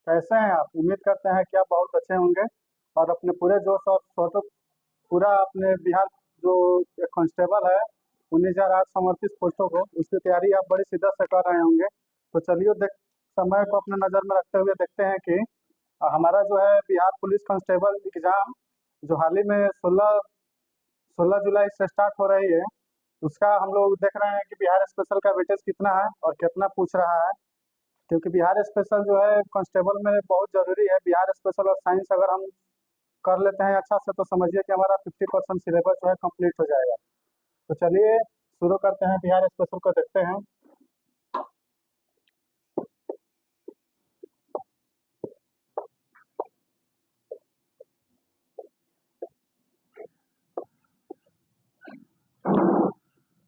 कैसे हैं आप? उम्मीद करते हैं कि आप बहुत अच्छे होंगे और अपने पूरे जोश और शौक पूरा अपने बिहार जो एक कांस्टेबल है 19,008 समर्पित पोस्टों को उसकी तैयारी आप बड़ी शिद्दत से कर रहे होंगे। तो चलिए देख समय को अपने नज़र में रखते हुए देखते हैं कि हमारा जो है बिहार पुलिस कांस्टेबल एग्जाम जो हाल ही में 16 जुलाई से स्टार्ट हो रही है, उसका हम लोग देख रहे हैं कि बिहार स्पेशल का वेटेज कितना है और कितना पूछ रहा है। क्योंकि बिहार स्पेशल जो है कांस्टेबल में बहुत ज़रूरी है। बिहार स्पेशल और साइंस अगर हम कर लेते हैं अच्छा से तो समझिए कि हमारा 50% सिलेबस जो है कंप्लीट हो जाएगा। तो चलिए शुरू करते हैं, बिहार स्पेशल को देखते हैं।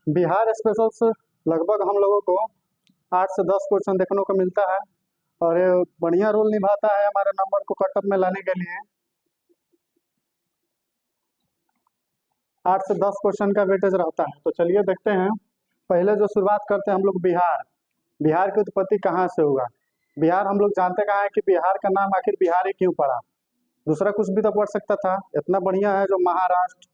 बिहार स्पेशल से लगभग हम लोगों को 8 से 10 क्वेश्चन देखने को मिलता है और ये बढ़िया रोल निभाता है हमारे नंबर को कटअप में लाने के लिए। 8 से 10 क्वेश्चन का वेटेज रहता है। तो चलिए देखते हैं। पहले जो शुरुआत करते हैं हम लोग बिहार। बिहार की उत्पत्ति कहाँ से हुआ? बिहार हम लोग जानते कहाँ है कि बिहार का नाम आखिर बिहार ही क्यों पड़ा? दूसरा कुछ भी तो पढ़ सकता था। इतना बढ़िया है जो महाराष्ट्र,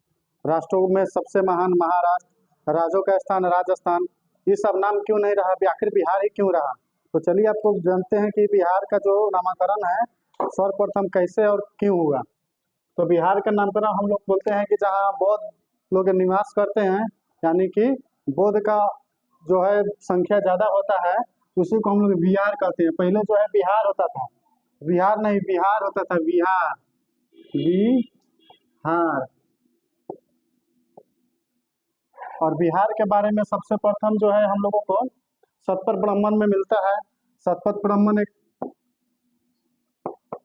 राष्ट्रों में सबसे महान महाराष्ट्र, राज्यों का स्थान राजस्थान, ये सब नाम क्यों नहीं रहा? आखिर बिहार ही क्यों रहा? तो चलिए आपको जानते हैं कि बिहार का जो नामकरण है सर्वप्रथम कैसे और क्यों हुआ। तो बिहार का नामकरण हम लोग बोलते हैं कि जहाँ बौद्ध लोग निवास करते हैं, यानी कि बौद्ध का जो है संख्या ज़्यादा होता है, उसी को हम लोग बिहार कहते हैं। पहले जो है बिहार होता था, बिहार नहीं बिहार होता था, बिहार, बिहार। और बिहार के बारे में सबसे प्रथम जो है हम लोगों को शतपथ ब्राह्मण में मिलता है। शतपथ ब्राह्मण एक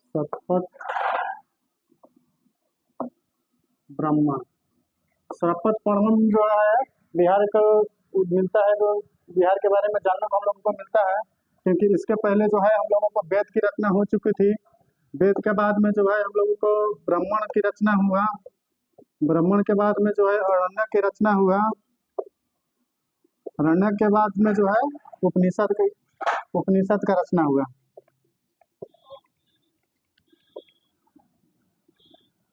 शतपथ ब्राह्मण शतपथ ब्राह्मण जो है बिहार को मिलता है, जो बिहार के बारे में जानने को हम लोगों को मिलता है। क्योंकि इसके पहले जो है हम लोगों को वेद की रचना हो चुकी थी। वेद के बाद में जो है हम लोगों को ब्राह्मण की रचना हुआ। ब्राह्मण के बाद में जो है अरण्यक की रचना हुआ। अरण्यक के बाद में जो है उपनिषद का रचना हुआ।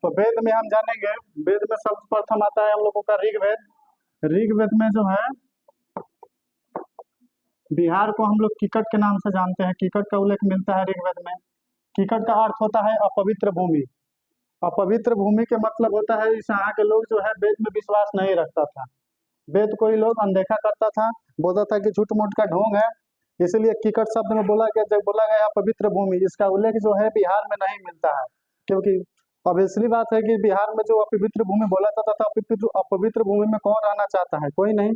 तो वेद में हम जानेंगे, वेद में सर्वप्रथम आता है हम लोगों का ऋग्वेद। ऋग्वेद में जो है बिहार को हम लोग किकट के नाम से जानते हैं। किकट का उल्लेख मिलता है ऋग्वेद में। किकट का अर्थ होता है अपवित्र भूमि। अपवित्र भूमि के मतलब होता है इस यहाँ के लोग जो है वेद में विश्वास नहीं रखता था। वेद को ही लोग अनदेखा करता था, बोलता था कि झूठ मूठ का ढोंग है। इसलिए किकट शब्द में बोला गया अपवित्र भूमि। इसका उल्लेख जो है बिहार में नहीं मिलता है। क्योंकि अब इसलिए बात है कि बिहार में जो अपवित्र भूमि बोला जाता था, अपवित्र भूमि में कौन रहना चाहता है? कोई नहीं।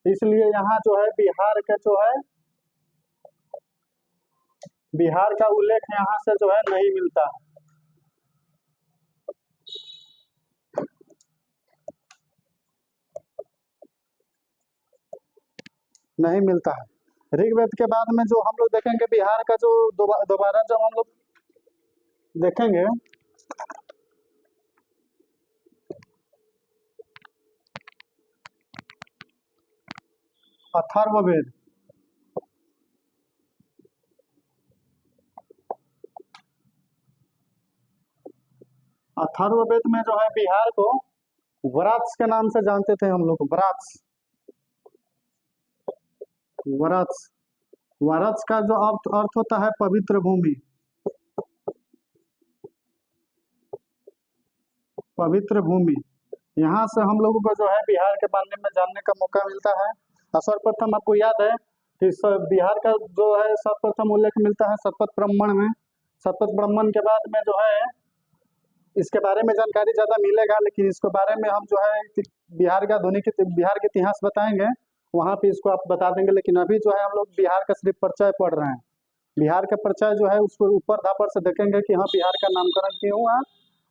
इसलिए यहाँ जो है बिहार का जो है बिहार का उल्लेख यहाँ से जो है नहीं मिलता है। नहीं मिलता है। ऋग्वेद के बाद में जो हम लोग देखेंगे बिहार का जो दोबारा जब हम लोग देखेंगे अथर्ववेद। अथर्ववेद में जो है बिहार को वरात्स के नाम से जानते थे हम लोग। वरात्स, वरात्स, वरात्स का जो अर्थ होता है पवित्र भूमि। पवित्र भूमि। यहाँ से हम लोगों को जो है बिहार के बारे में जानने का मौका मिलता है। और सर्वप्रथम आपको याद है कि बिहार का जो है सर्वप्रथम उल्लेख मिलता है शतपथ ब्राह्मण में। शतपथ ब्राह्मण के बाद में जो है इसके बारे में जानकारी ज़्यादा मिलेगा, लेकिन इसके बारे में हम जो है बिहार का आधुनिक बिहार के इतिहास बताएंगे, वहाँ पे इसको आप बता देंगे। लेकिन अभी जो है हम लोग बिहार का सिर्फ परिचय पढ़ रहे हैं। बिहार का परिचय जो है उसको ऊपर धापर से देखेंगे कि हाँ बिहार का नामकरण क्यों हुआ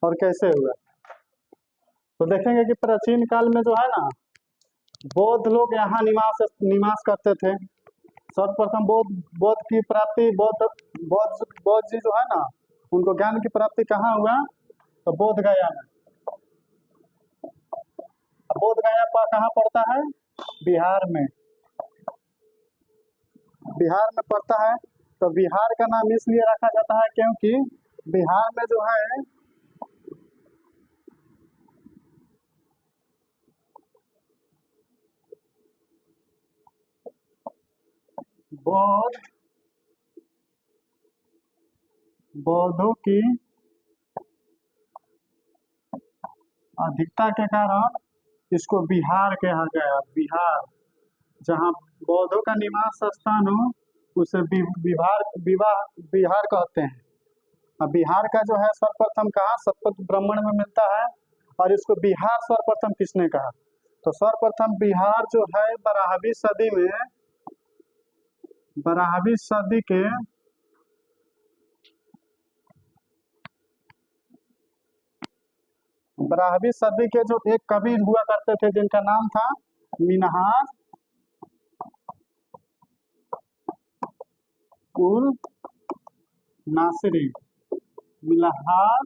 और कैसे हुआ। तो देखेंगे कि प्राचीन काल में जो है ना बौद्ध लोग यहाँ निवास करते थे। सर्वप्रथम बौद्ध की प्राप्ति बौद्ध जी जो है ना उनको ज्ञान की प्राप्ति कहाँ हुआ? तो बोध गया में। बोध गया कहाँ पड़ता है? बिहार में। बिहार में पड़ता है। तो बिहार का नाम इसलिए रखा जाता है क्योंकि बिहार में जो है बौद्ध बौद्धों की अधिकता के कारण इसको बिहार कहा गया। बिहार, जहाँ बौद्धों का निवास स्थान हो उसे बिहार विवाह बिहार कहते हैं। अब बिहार का जो है सर्वप्रथम कहाँ सतपथ ब्राह्मण में मिलता है, और इसको बिहार सर्वप्रथम किसने कहा? तो सर्वप्रथम बिहार जो है 12वीं सदी में, 12वीं सदी के 12वीं सदी के जो एक कवि हुआ करते थे जिनका नाम था मिनहाज उल नासिरी। मिनहाज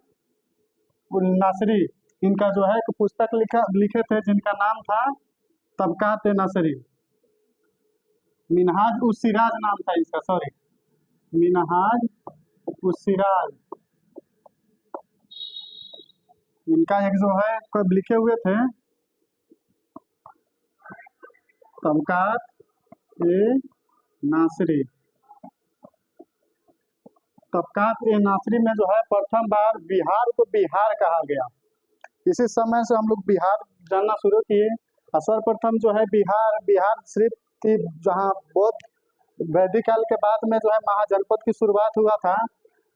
उल नासिरी, इनका जो है एक पुस्तक लिखे थे जिनका नाम था तबकात नसरी। मिनहाज उस सिराज नाम था इसका, सॉरी, मिनहाज उस सिराज, इनका एक जो है कब लिखे हुए थे तबकात ए नासरी। तबकात ए नासरी में जो है प्रथम बार बिहार को बिहार कहा गया। इसी समय से हम लोग बिहार जानना शुरू किए। सर्वप्रथम जो है बिहार बिहार सिर्फ थी जहाँ बौद्ध वैदिक काल के बाद में जो है महाजनपद की शुरुआत हुआ था।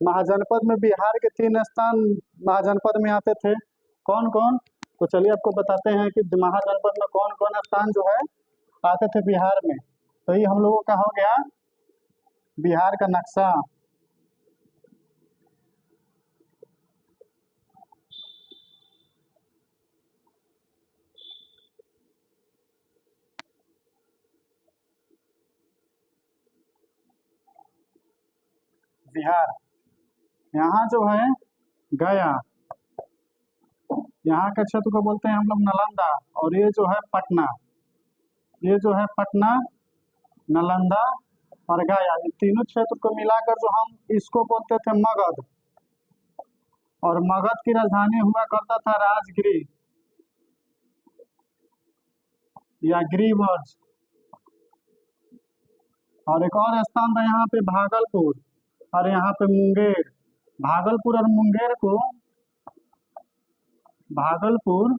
महाजनपद में बिहार के 3 स्थान महाजनपद में आते थे। कौन कौन? तो चलिए आपको बताते हैं कि महाजनपद में कौन कौन स्थान जो है आते थे बिहार में। तो ये हम लोगों का हो गया बिहार का नक्शा। बिहार, यहाँ जो है गया, यहाँ के क्षेत्र को बोलते हैं हम लोग नालंदा, और ये जो है पटना, ये जो है पटना, नालंदा और गया, ये तीनों क्षेत्र को मिलाकर जो हम इसको बोलते थे मगध। और मगध की राजधानी हुआ करता था राजगिरी या गिरिवज। और एक और स्थान था यहाँ पे भागलपुर, और यहाँ पे मुंगेर। भागलपुर और मुंगेर को, भागलपुर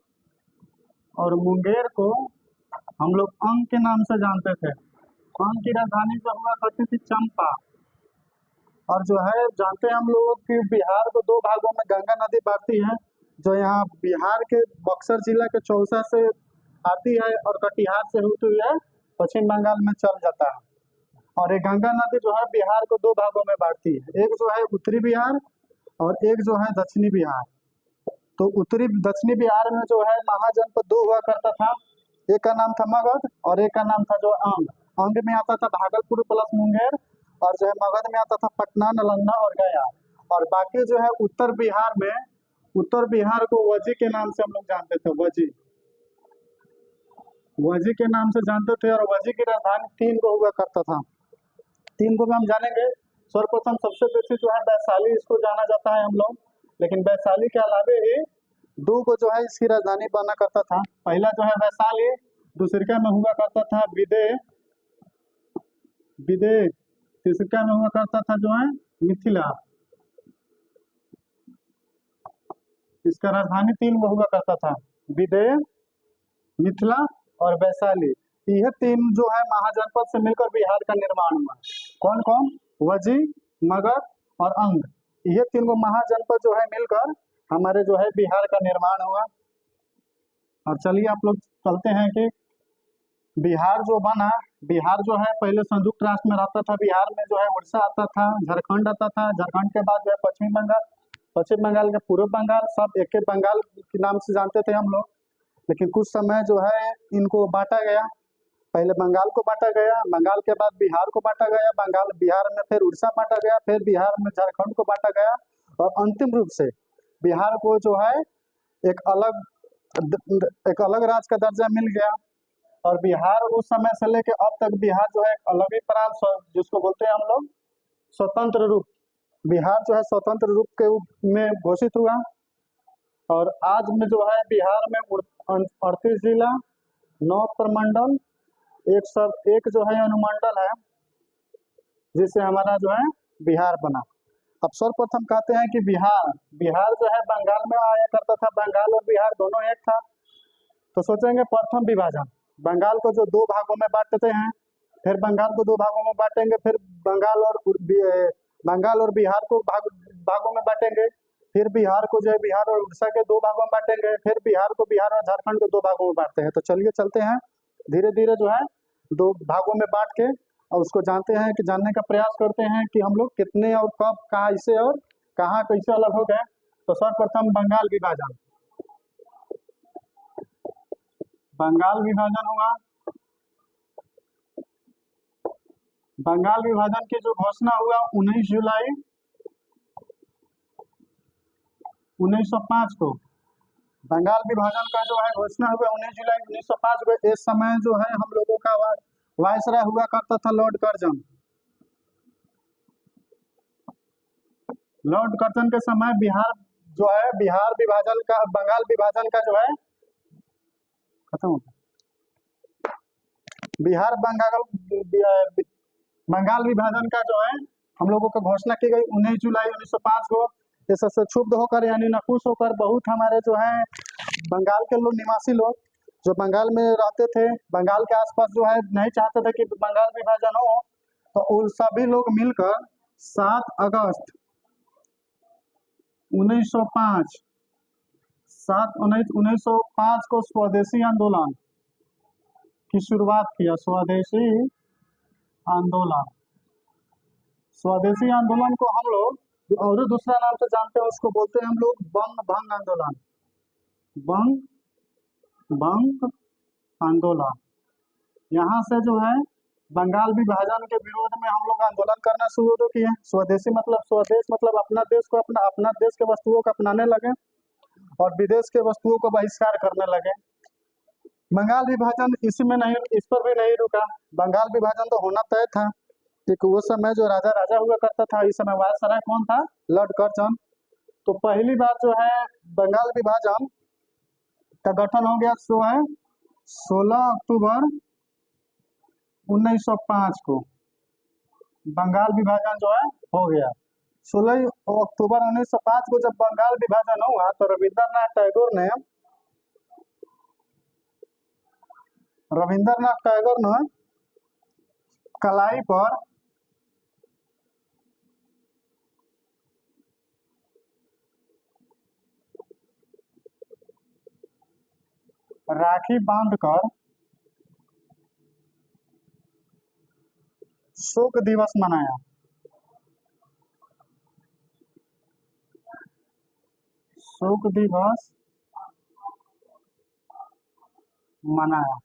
और मुंगेर को हम लोग अंग के नाम से जानते थे। अंग की राजधानी जो हुआ करती थी चंपा। और जो है जानते हैं हम लोग कि बिहार को 2 भागों में गंगा नदी बहती है, जो यहाँ बिहार के बक्सर जिला के चौसा से आती है और कटिहार से होती हुई पश्चिम बंगाल में चल जाता है। और ये गंगा नदी जो है बिहार को 2 भागों में बांटती है, एक जो है उत्तरी बिहार और एक जो है दक्षिणी बिहार। तो उत्तरी दक्षिणी बिहार में जो है महाजनपद 2 हुआ करता था, एक का नाम था मगध और एक का नाम था जो अंग। अंग में आता था भागलपुर प्लस मुंगेर, और जो है मगध में आता था पटना, नालंदा और गया। और बाकी जो है उत्तर बिहार में, उत्तर बिहार को वजी के नाम से हम लोग जानते थे, वजी, वजी के नाम से जानते थे। और वजी की राजधानी 3 को हुआ करता था। 3 को भी हम जानेंगे। सर्वप्रथम सबसे बेसिक जो है वैशाली, इसको जाना जाता है हम लोग, लेकिन वैशाली के अलावे ही 2 को जो है इसकी राजधानी बना करता था। पहला जो है वैशाली, दूसरे में हुआ करता था विदेह, विदेह, तीसरा में हुआ करता था जो है मिथिला। इसका राजधानी 3 को हुआ करता था, विदेह, मिथिला और वैशाली। यह 3 जो है महाजनपद से मिलकर बिहार का निर्माण हुआ। कौन कौन? वजी, मगध और अंग, ये 3 को महाजनपद जो है मिलकर हमारे जो है बिहार का निर्माण हुआ। और चलिए आप लोग चलते हैं कि बिहार जो बना, बिहार जो है पहले संयुक्त राष्ट्र में रहता था। बिहार में जो है उड़ीसा आता था, झारखंड आता था, झारखंड के बाद जो है पश्चिम बंगाल, पश्चिम बंगाल के पूर्व बंगाल, सब एक एक बंगाल के नाम से जानते थे हम लोग। लेकिन कुछ समय जो है इनको बांटा गया। पहले बंगाल को बांटा गया, बंगाल के बाद बिहार को बांटा गया, बंगाल बिहार में फिर उड़ीसा बांटा गया, फिर बिहार में झारखंड को बांटा गया, और अंतिम रूप से बिहार को जो है एक अलग राज्य का दर्जा मिल गया। और बिहार उस समय से लेके अब तक बिहार जो है एक अलग ही प्रांत जिसको बोलते हैं हम लोग स्वतंत्र रूप, बिहार जो है स्वतंत्र रूप के में घोषित हुआ। और आज में जो है बिहार में 38 जिला, 9 प्रमंडल, एक जो है अनुमंडल है, जिससे हमारा जो है बिहार बना। अब सर्वप्रथम कहते हैं कि बिहार बिहार जो है बंगाल में आया करता था, बंगाल और बिहार दोनों एक था। तो सोचेंगे प्रथम विभाजन, बंगाल को जो दो भागों में बांटते हैं, फिर बंगाल को दो भागों में बांटेंगे, फिर बंगाल और बिहार को भागों में बांटेंगे, फिर बिहार को जो है बिहार और उड़ीसा के दो भागों में बांटेंगे, फिर बिहार को बिहार और झारखंड के दो भागों में बांटते हैं। तो चलिए चलते हैं धीरे धीरे जो है दो भागों में बांट के, और उसको जानने का प्रयास करते हैं कि हम लोग कितने और कब कहाँ इसे और कहाँ कैसे अलग हो गए। तो सर्वप्रथम बंगाल विभाजन, बंगाल विभाजन हुआ। बंगाल विभाजन की जो घोषणा हुआ 19 जुलाई 1905 को, बंगाल विभाजन का जो है घोषणा हुआ 19 जुलाई 1905 को। इस समय जो है हम लोगों का वायसराय हुआ करता था लॉर्ड कर्जन। लॉर्ड कर्जन के समय बिहार विभाजन का, बंगाल विभाजन का जो है खत्म हो गया। बंगाल विभाजन का जो है हम लोगों को घोषणा की गई 19 जुलाई 1905 को। इससे क्षुब्ध होकर यानी नखुश होकर बहुत हमारे जो है बंगाल के लोग, निवासी लोग जो बंगाल में रहते थे, बंगाल के आसपास जो है नहीं चाहते थे कि बंगाल विभाजन हो, तो उन सभी लोग मिलकर 7 अगस्त 1905 1905 को स्वदेशी आंदोलन की शुरुआत किया। स्वदेशी आंदोलन, स्वदेशी आंदोलन को हम लोग और दूसरा नाम से जानते हैं, उसको बोलते हैं हम लोग बंग भंग आंदोलन। बंग भंग आंदोलन। यहाँ से जो है बंगाल विभाजन के विरोध में हम लोग आंदोलन करना शुरू किए। स्वदेशी मतलब स्वदेश मतलब अपना देश को, अपना देश के वस्तुओं को अपनाने लगे और विदेश के वस्तुओं को बहिष्कार करने लगे। बंगाल विभाजन इस पर भी नहीं रुका। बंगाल विभाजन तो होना तय था, क्योंकि उस समय जो राजा हुआ करता था, इस समय वायसराय कौन था? Lord Curzon. तो पहली बार जो है बंगाल विभाजन का गठन हो गया, जो है 16 अक्टूबर 1905 को बंगाल विभाजन जो है हो गया। 16 अक्टूबर 1905 को जब बंगाल विभाजन हुआ, तो रविंद्रनाथ टैगोर ने कलाई पर राखी बांधकर शोक दिवस मनाया। शोक दिवस मनाया।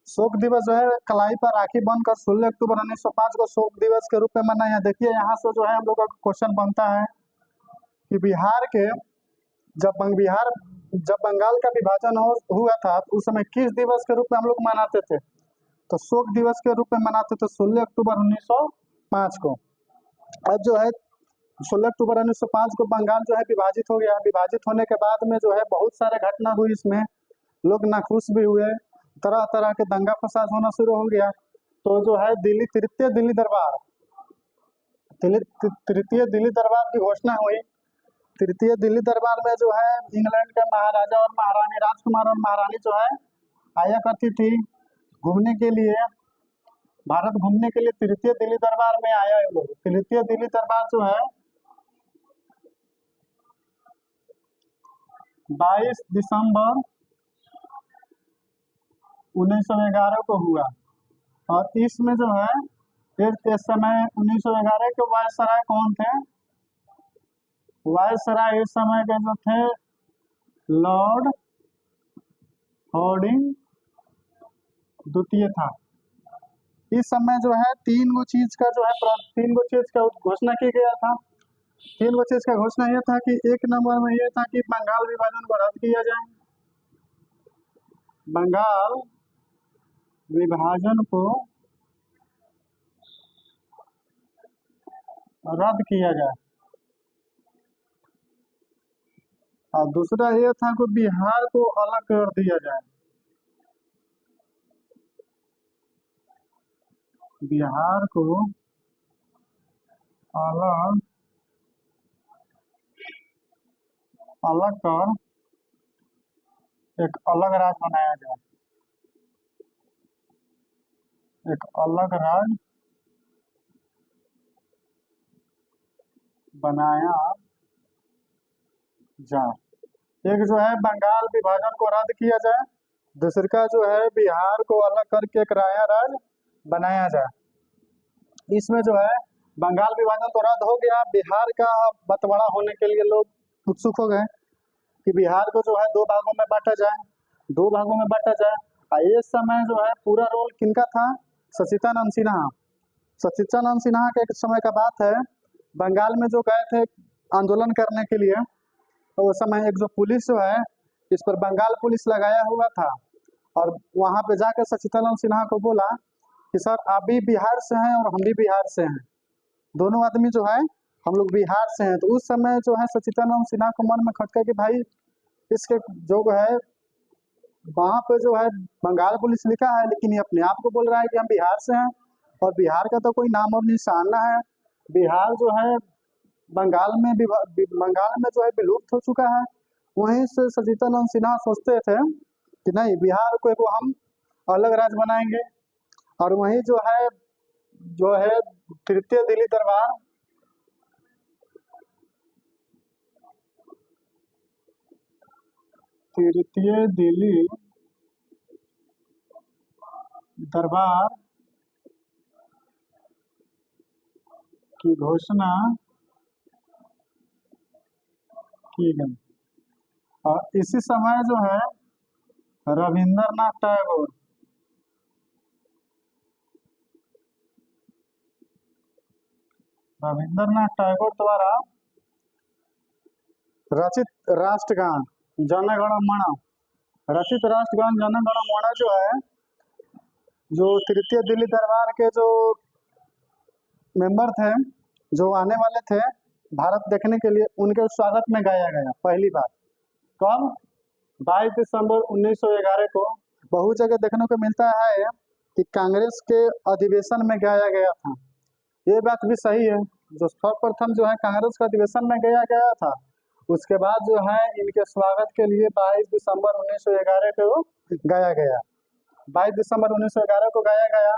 शोक दिवस जो है कलाई पर राखी बांधकर 16 अक्टूबर 1905 को शोक दिवस के रूप में मनाया। देखिए यहाँ से जो है हम लोग का क्वेश्चन बनता है कि जब बंगाल का विभाजन हुआ था, तो उस समय किस दिवस के रूप में हम लोग मनाते थे? तो शोक दिवस के रूप में मनाते थे 16 अक्टूबर 1905 को। अब जो है 16 अक्टूबर 1905 को बंगाल जो है विभाजित हो गया। विभाजित होने के बाद में जो है बहुत सारे घटना हुई, इसमें लोग नाखुश भी हुए, तरह तरह के दंगा फसाद होना शुरू हो गया। तो जो है तृतीय दिल्ली दरबार की घोषणा हुई। तृतीय दिल्ली दरबार में जो है इंग्लैंड के महाराजा और महारानी, राजकुमार और महारानी जो है आया करती थी घूमने के लिए, भारत घूमने के लिए तृतीय दिल्ली दरबार में आया है लोग। तृतीय दिल्ली दरबार जो है 22 दिसंबर 1911 को हुआ। और इसमें जो है इस समय 1911 के वायसराय कौन थे? वायसराय इस समय के जो थे लॉर्ड हार्डिंग द्वितीय था। इस समय जो है तीन गो चीज का घोषणा की गया था। 3 गो चीज का घोषणा यह था कि एक नंबर में यह था कि बंगाल विभाजन को रद्द किया जाए। बंगाल विभाजन को रद्द किया जाए। और दूसरा ये था कि बिहार को अलग कर दिया जाए। बिहार को अलग अलग कर एक अलग राज्य बनाया जाए। एक अलग राज्य बनाया जाए। एक जो है बंगाल विभाजन को रद्द किया जाए। दूसरा जो है बिहार को अलग करके एक नया राज्य बनाया जाए। इसमें जो है बंगाल विभाजन तो रद्द हो गया, बिहार का बंटवारा होने के लिए लोग उत्सुक हो गए कि बिहार को जो है दो भागों में बांटा जाए, दो भागों में बांटा जाए। और इस समय जो है पूरा रोल किनका था? सचिदानंद सिन्हा। सचिदानंद सिन्हा के एक समय का बात है, बंगाल में जो गए थे आंदोलन करने के लिए, तो उस समय एक जो पुलिस जो है, इस पर बंगाल पुलिस लगाया हुआ था। और वहां पे जाकर सचिदानंद सिन्हा को बोला कि सर आप भी बिहार से हैं और हम भी बिहार से हैं, दोनों आदमी जो है हम लोग बिहार से हैं। तो उस समय जो है सचिदानंद सिन्हा को मन में खटका कि भाई इसके जो है वहां पे जो है बंगाल पुलिस लिखा है, लेकिन ये अपने आप को बोल रहा है कि हम बिहार से हैं, और बिहार का तो कोई नाम और निशान ना है। बिहार जो है बंगाल में जो है विलुप्त हो चुका है। वहीं से सचिदानंद सिन्हा सोचते थे कि नहीं, बिहार को एगो हम अलग राज्य बनाएंगे। और वहीं जो है तृतीय दिल्ली दरबार, तृतीय दिल्ली दरबार की घोषणा की गई। और इसी समय जो है रविंद्रनाथ टैगोर रविंद्रनाथ टैगोर द्वारा रचित राष्ट्रगान जन गण मन, रचित राष्ट्रगान जन गण मन जो है, जो तृतीय दिल्ली दरबार के जो मेंबर थे, जो आने वाले थे भारत देखने के लिए, उनके स्वागत में गाया गया पहली बार। कब? 22 दिसंबर 1911 को। बहुत जगह देखने को मिलता है कि कांग्रेस के अधिवेशन में गाया गया था। ये बात भी सही है, जो सर्वप्रथम जो है कांग्रेस के अधिवेशन में गाया गया था, उसके बाद जो है इनके स्वागत के लिए 22 दिसंबर 1911 को गाया गया। 22 दिसंबर 1911 को गाया गया।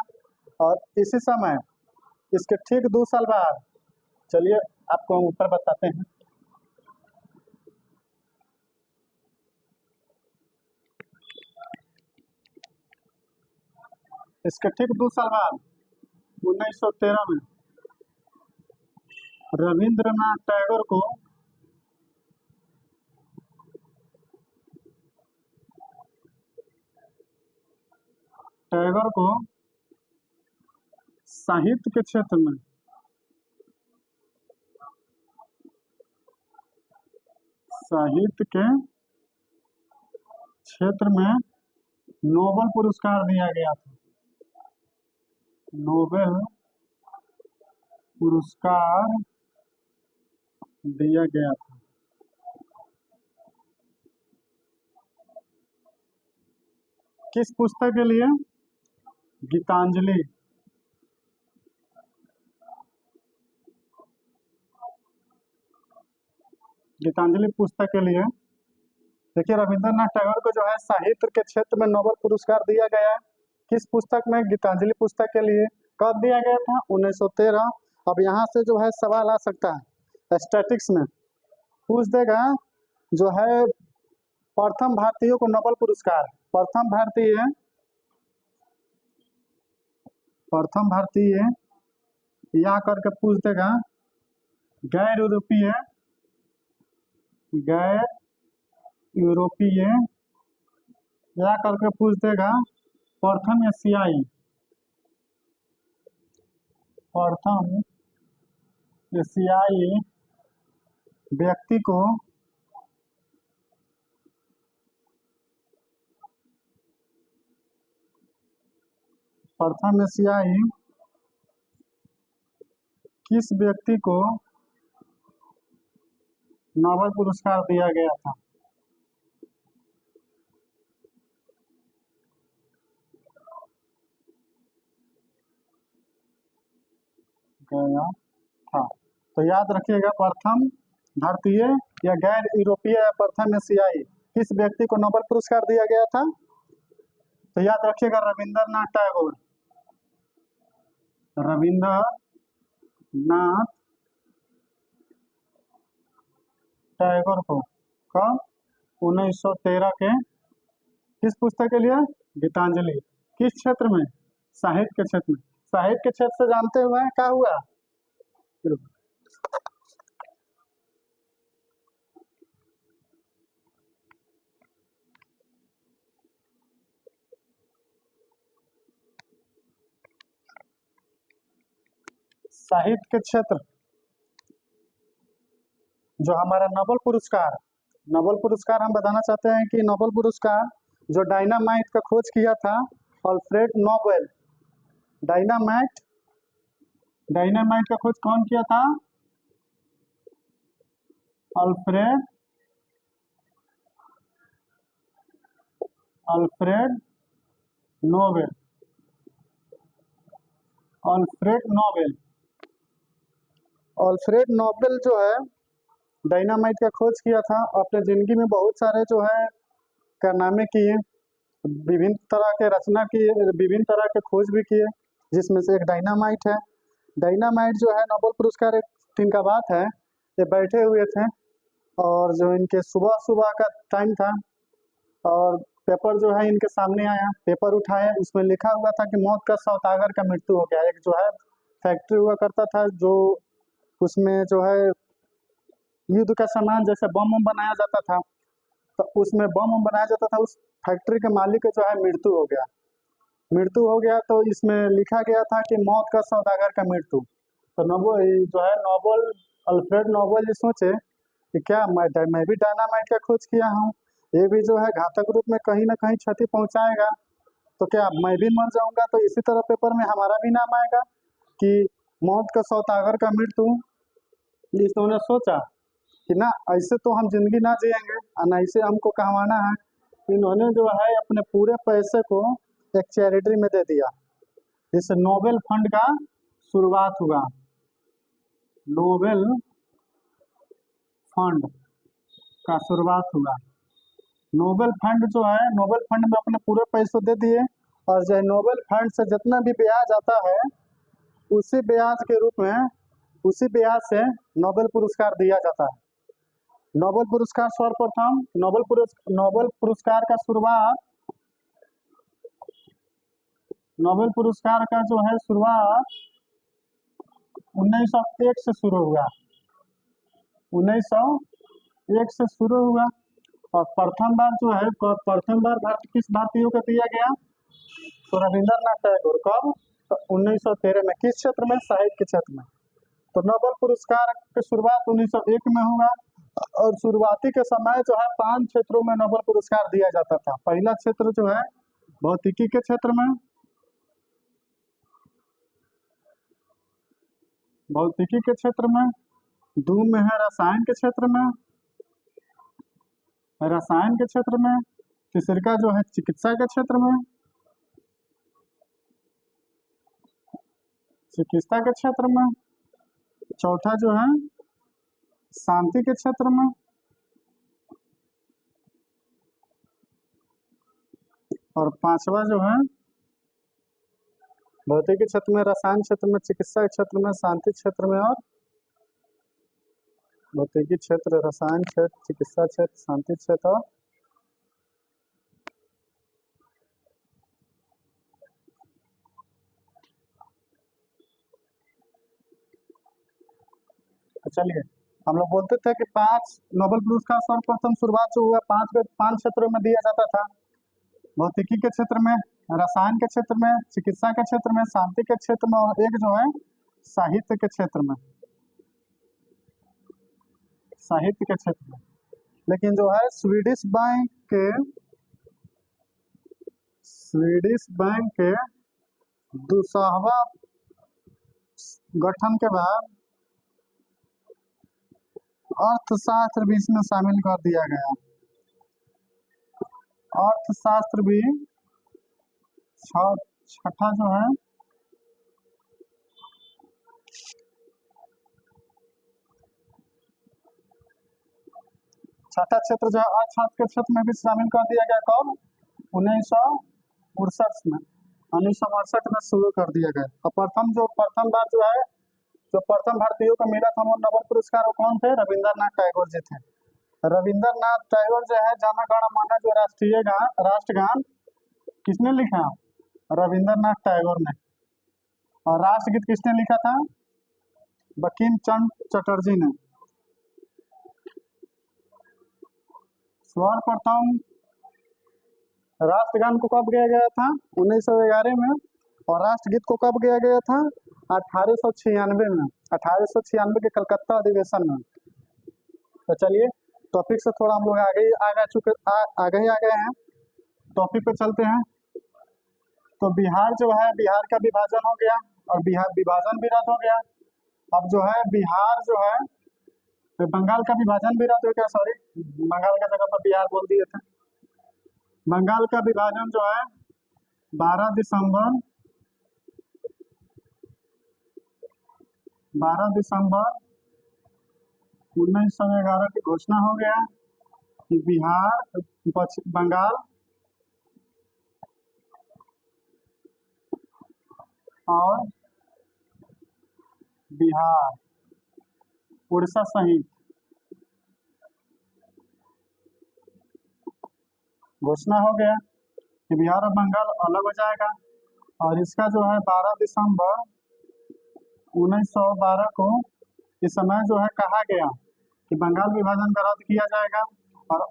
और इसी समय इसके ठीक 2 साल बाद, चलिए आपको हम ऊपर बताते हैं। इसके ठीक 2 साल बाद 1913 में रविंद्रनाथ टैगोर को साहित्य के क्षेत्र में साहित्य के क्षेत्र में नोबेल पुरस्कार दिया गया था। नोबेल पुरस्कार दिया गया था। किस पुस्तक के लिए? गीतांजलि। गीतांजलि पुस्तक के लिए। देखिए रविंद्रनाथ टैगोर को जो है साहित्य के क्षेत्र में नोबेल पुरस्कार दिया गया है। किस पुस्तक में? गीतांजलि पुस्तक के लिए। कब दिया गया था? 1913। अब यहाँ से जो है सवाल आ सकता है, स्टैटिक्स में पूछ देगा जो है प्रथम भारतीयों को नोबेल पुरस्कार, प्रथम भारतीय या करके पूछ देगा। गैर यूरोपीय गैर यूरोपीय या करके पूछ देगा। प्रथम एशियाई व्यक्ति को प्रथम एशियाई किस व्यक्ति को नोबेल पुरस्कार दिया गया था? गया था। तो याद रखिएगा, प्रथम भारतीय या गैर यूरोपीय या प्रथम एशियाई, किस व्यक्ति को नोबेल पुरस्कार दिया गया था? तो याद रखिएगा, रविंद्रनाथ टैगोर। रविंद्रनाथ टैगोर को कब? 1913 के किस पुस्तक के लिए? गीतांजलि। किस क्षेत्र में? साहित्य के क्षेत्र में। साहित्य के क्षेत्र से जानते हुए क्या हुआ? साहित्य के क्षेत्र, जो हमारा नोबेल पुरस्कार हम बताना चाहते हैं कि नोबेल पुरस्कार जो डायनामाइट का खोज किया था अल्फ्रेड नोबेल। डायनामाइट का खोज कौन किया था? Alfred Nobel. अल्फ्रेड नोबेल जो है डायनामाइट का खोज किया था। अपने जिंदगी में बहुत सारे जो है कारनामे किए, विभिन्न तरह के रचना किए, विभिन्न तरह के खोज भी किए, जिसमें से एक डायनामाइट है। डायनामाइट जो है नोबेल पुरस्कार एक दिन का बात है, ये बैठे हुए थे और जो इनके सुबह सुबह का टाइम था और पेपर जो है इनके सामने आया, पेपर उठाया, इसमें लिखा हुआ था कि मौत का सौदागर का मृत्यु हो गया। एक जो है फैक्ट्री हुआ करता था, जो उसमें जो है युद्ध का सामान जैसे बम बनाया जाता था, तो उसमें बम बनाया जाता था। उस फैक्ट्री के मालिक का जो है मृत्यु हो गया। तो इसमें लिखा गया था कि मौत का सौदागर का मृत्यु। तो जो है नोबेल, अल्फ्रेड नोबेल जी सोचे कि क्या मैं भी डायनामाइट का खोज किया हूँ, ये भी जो है घातक रूप में कहीं ना कहीं क्षति पहुंचाएगा, तो क्या मैं भी मर जाऊंगा? तो इसी तरह पेपर में हमारा भी नाम आएगा कि मौत का सौदागर का मृत्यु। इन्होंने सोचा कि ना ऐसे तो हम जिंदगी ना जिएंगे और ना ऐसे हमको कहवाना है। इन्होंने जो है अपने पूरे पैसे को एक चैरिटी में दे दिया, जिससे नोबेल फंड का शुरुआत हुआ। नोबेल फंड का शुरुआत हुआ। नोबेल फंड जो है, नोबेल फंड में अपने पूरे पैसे दे दिए और जो नोबेल फंड से जितना भी ब्याज आता है उसी ब्याज के रूप में, उसी ब्याज से नोबेल पुरस्कार दिया जाता है। नोबेल पुरस्कार सर्वप्रथम नोबेल पुरस्कार का शुरुआत, नोबेल पुरस्कार का जो है शुरुआत 1901 से शुरू हुआ। 1901 से शुरू हुआ और प्रथम बार जो है, प्रथम बार किस भारतीयों को दिया गया? तो रविंद्रनाथ टैगोर। कब? तो 1913 में। किस क्षेत्र में? साहित्य के क्षेत्र में। तो नोबेल पुरस्कार की शुरुआत 1901 में हुआ और शुरुआती के समय जो है 5 क्षेत्रों में नोबेल पुरस्कार दिया जाता था। पहला क्षेत्र जो है भौतिकी के क्षेत्र में, भौतिकी के क्षेत्र में। 2 में है रसायन के क्षेत्र में, रसायन के क्षेत्र में। तीसरा जो है चिकित्सा के क्षेत्र में, चिकित्सा के क्षेत्र में। चौथा जो है शांति के क्षेत्र में। और पांचवा जो है भौतिकी क्षेत्र में, रसायन क्षेत्र में, चिकित्सा क्षेत्र में, शांति क्षेत्र में और भौतिकी क्षेत्र, रसायन क्षेत्र, चिकित्सा क्षेत्र, शांति क्षेत्र और चलिए, हम लोग बोलते थे कि 5 नोबेल पुरस्कार सर्वप्रथम शुरुआत जो हुआ 5 क्षेत्रों में दिया जाता था। भौतिकी के क्षेत्र में, रसायन के क्षेत्र में, चिकित्सा के क्षेत्र में, शांति के क्षेत्र में और एक जो है साहित्य के क्षेत्र में, साहित्य के क्षेत्र में। लेकिन जो है स्वीडिश बैंक के 200वां गठन के बाद अर्थशास्त्र भी इसमें शामिल कर दिया गया। अर्थशास्त्र भी छठा जो है छठा क्षेत्र जो है अर्थशास्त्र के क्षेत्र में भी शामिल कर दिया गया। कब? 1968 में, 1968 में शुरू कर दिया गया। और प्रथम बार जो है जो प्रथम भारतीयों को मिला था वो नोबेल पुरस्कार, वो कौन थे? रविंद्रनाथ टैगोर जी थे। रविंद्रनाथ टैगोर जो है जन गण मन जो राष्ट्रगान किसने लिखा? रविंद्रनाथ टैगोर ने। और राष्ट्रगीत किसने लिखा था? बंकिम चंद्र चटर्जी ने। सर्वप्रथम राष्ट्रगान को कब गाया गया था? 1911 में। और राष्ट्रगीत को कब गाया गया था? 1896 में, 1896 के कलकत्ता अधिवेशन में। तो चलिए टॉपिक से थोड़ा हम लोग आगे ही आ गए हैं। टॉपिक पे चलते हैं। तो बिहार जो है, बिहार का विभाजन हो गया और बिहार विभाजन भी रद्द हो गया। अब जो है बिहार जो है, तो बंगाल का विभाजन भी रद्द हो गया। सॉरी, बंगाल का जगह पर बिहार बोल दिए थे। बंगाल का विभाजन जो है 12 दिसंबर 1911 की घोषणा हो गया कि बिहार, बंगाल और बिहार, उड़ीसा सहित घोषणा हो गया कि बिहार और बंगाल अलग हो जाएगा। और इसका जो है 12 दिसंबर 1912 को इस समय जो है कहा गया कि बंगाल विभाजन का रद्द किया जाएगा। और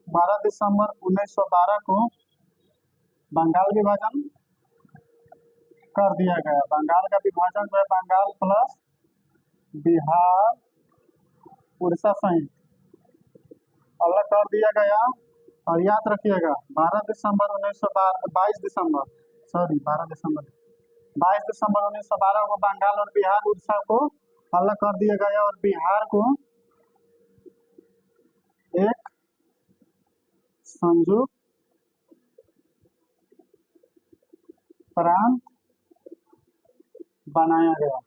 12 दिसंबर 1912 को बंगाल विभाजन कर दिया गया। बंगाल का विभाजन जो है बंगाल प्लस बिहार, उड़ीसा सहित अलग कर दिया गया। और याद रखिएगा 12 दिसंबर 1912 22 दिसंबर 1912 को बंगाल और बिहार, उड़ीसा को अलग कर दिया गया और बिहार को एक संयुक्त प्रांत बनाया गया।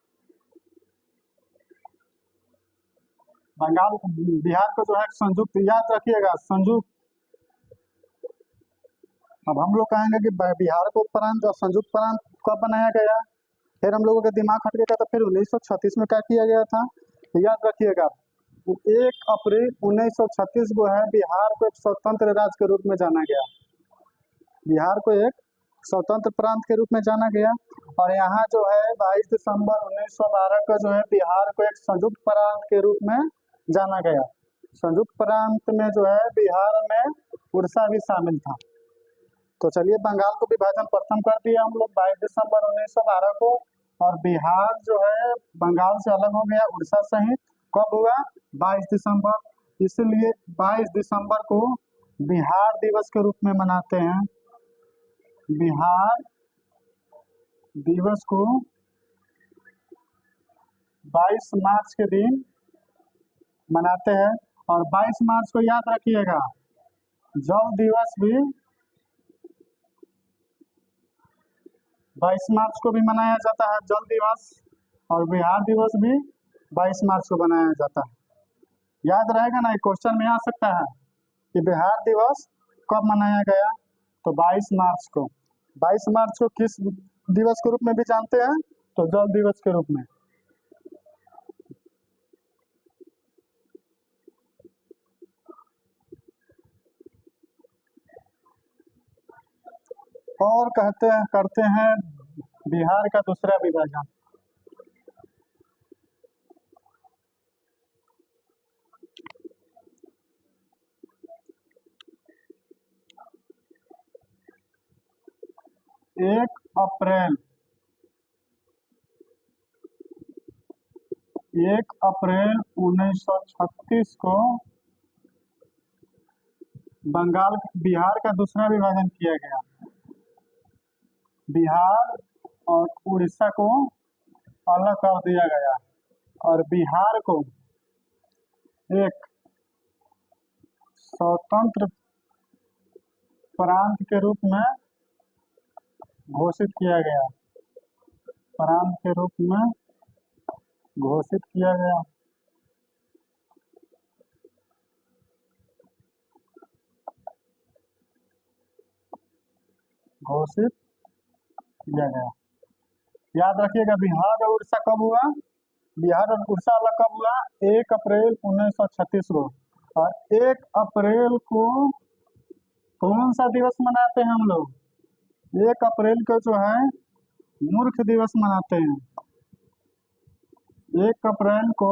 बंगाल बिहार को जो है संयुक्त, याद रखिएगा संयुक्त। अब हम लोग कहेंगे कि बिहार को प्रांत और संयुक्त प्रांत कब बनाया गया? फिर हम लोगों का दिमाग हट गया था। फिर 1936 में क्या किया गया था? तो याद रखिएगा 1 अप्रैल 1936 को है बिहार को एक स्वतंत्र राज्य के रूप में जाना गया। बिहार को एक स्वतंत्र प्रांत के रूप में जाना गया। और यहाँ जो है 22 दिसंबर 1912 को जो है बिहार को एक संयुक्त प्रांत के रूप में जाना गया। संयुक्त प्रांत में जो है बिहार में उड़ीसा भी शामिल था। तो चलिए बंगाल को विभाजन प्रथम कर दिया हम लोग 22 दिसंबर 1912 को। और बिहार जो है बंगाल से अलग हो गया उड़ीसा सहित। कब हुआ? 22 दिसंबर। इसलिए 22 दिसंबर को बिहार दिवस के रूप में मनाते हैं। बिहार दिवस को 22 मार्च के दिन मनाते हैं। और 22 मार्च को याद रखिएगा जल दिवस भी 22 मार्च को भी मनाया जाता है, जल दिवस। और बिहार दिवस भी 22 मार्च को मनाया जाता है। याद रहेगा ना, एक क्वेश्चन में आ सकता है कि बिहार दिवस कब मनाया गया? तो 22 मार्च को। 22 मार्च को किस दिवस के रूप में भी जानते हैं? तो जल दिवस के रूप में। और करते हैं बिहार का दूसरा विभाजन। एक अप्रैल 1936 को बिहार का दूसरा विभाजन किया गया। बिहार और उड़ीसा को अलग कर दिया गया और बिहार को एक स्वतंत्र प्रांत के रूप में घोषित किया गया। प्रांत के रूप में घोषित किया गया। घोषित किया गया। याद रखिएगा, बिहार और उड़ीसा कब हुआ? बिहार और उड़ीसा अलग कब हुआ? 1 अप्रैल 1936 को। और 1 अप्रैल को कौन सा दिवस मनाते हैं हम लोग? 1 अप्रैल को जो है मूर्ख दिवस मनाते हैं। 1 अप्रैल को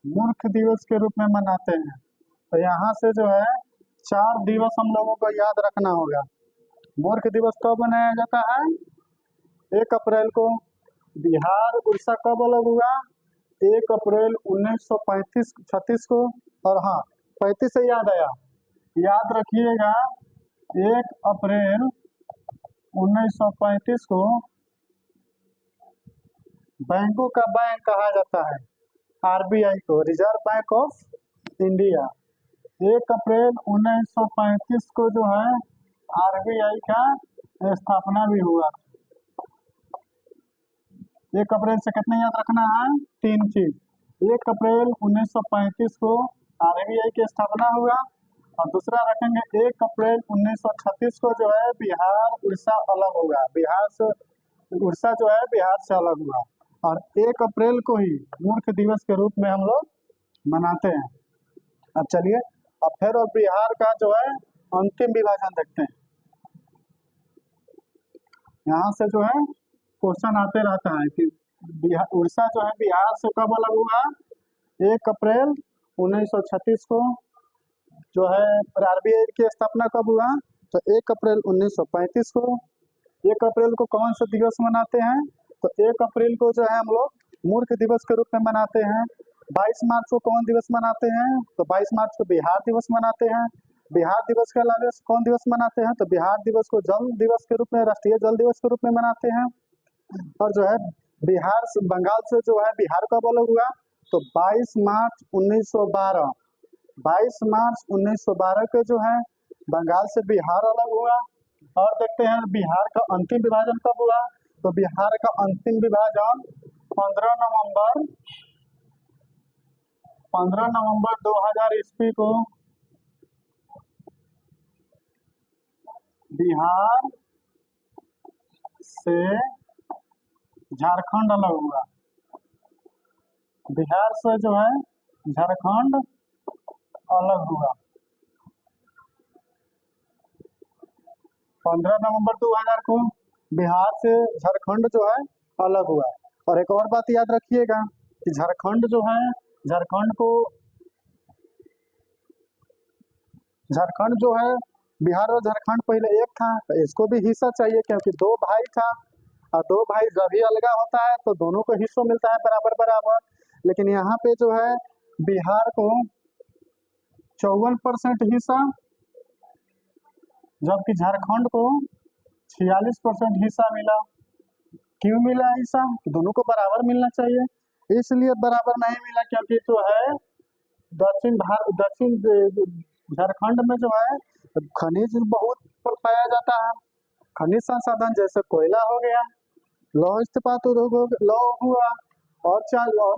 मूर्ख दिवस के रूप में मनाते हैं। तो यहाँ से जो है 4 दिवस हम लोगों को याद रखना होगा। मूर्ख दिवस कब मनाया जाता है? 1 अप्रैल को। बिहार उड़ीसा कब अलग हुआ? 1 अप्रैल 1936 को। और हाँ, 35 से याद आया, याद रखिएगा 1 अप्रैल 1935 को बैंकों का बैंक कहा जाता है, आरबीआई को, रिजर्व बैंक ऑफ इंडिया। 1 अप्रैल 1935 को जो है आरबीआई का स्थापना भी हुआ। 1 अप्रैल से कितने याद रखना है? 3 चीज। 1 अप्रैल 1935 को आरबीआई की स्थापना हुआ। और दूसरा रखेंगे 1 अप्रैल 1936 को जो है बिहार उड़ीसा अलग हुआ। बिहार से उड़ीसा जो है बिहार से अलग हुआ। और 1 अप्रैल को ही मूर्ख दिवस के रूप में हम लोग मनाते हैं। अब चलिए, अब फिर और बिहार का जो है अंतिम विभाजन देखते हैं। यहाँ से जो है क्वेश्चन आते रहता है कि बिहार उड़ीसा जो है बिहार से कब अलग हुआ? 1 अप्रैल 1936 को। जो है आरबीआई की स्थापना कब हुआ? तो 1 अप्रैल 1935 को। 1 अप्रैल को कौन सा दिवस मनाते हैं? तो 1 अप्रैल को जो है हम लोग मूर्ख दिवस के रूप में मनाते हैं। 22 मार्च को कौन दिवस मनाते हैं? तो 22 मार्च को बिहार दिवस मनाते हैं। बिहार दिवस के अलावा कौन दिवस मनाते हैं? तो बिहार दिवस को जल दिवस के रूप में, राष्ट्रीय जल दिवस के रूप में मनाते हैं। और जो है बिहार से, बंगाल से जो है बिहार कब अलग हुआ? तो 22 मार्च 1912। 22 मार्च 1912 को जो है बंगाल से बिहार अलग हुआ। और देखते हैं बिहार का अंतिम विभाजन कब हुआ? तो बिहार का अंतिम विभाजन 15 नवंबर 2000 ईस्वी को बिहार से झारखंड अलग हुआ। बिहार से जो है झारखंड अलग हुआ 15 नवंबर 2000 को। बिहार से झारखंड जो है अलग हुआ। और एक और बात याद रखिएगा कि झारखंड जो है, झारखंड जो है, बिहार और झारखंड पहले एक था। तो इसको भी हिस्सा चाहिए, क्योंकि 2 भाई था। और 2 भाई जब भी अलगा होता है तो दोनों को हिस्सों मिलता है बराबर बराबर। लेकिन यहाँ पे जो है बिहार को 54% हिस्सा, जबकि झारखंड को 46% हिस्सा मिला। क्यों मिला हिस्सा? दोनों को बराबर मिलना चाहिए। इसलिए बराबर नहीं मिला क्योंकि जो है दक्षिण झारखंड में जो है खनिज बहुत पाया जाता है। खनिज संसाधन जैसे कोयला हो गया, लौह इस्पात उद्योग लौह हुआ, और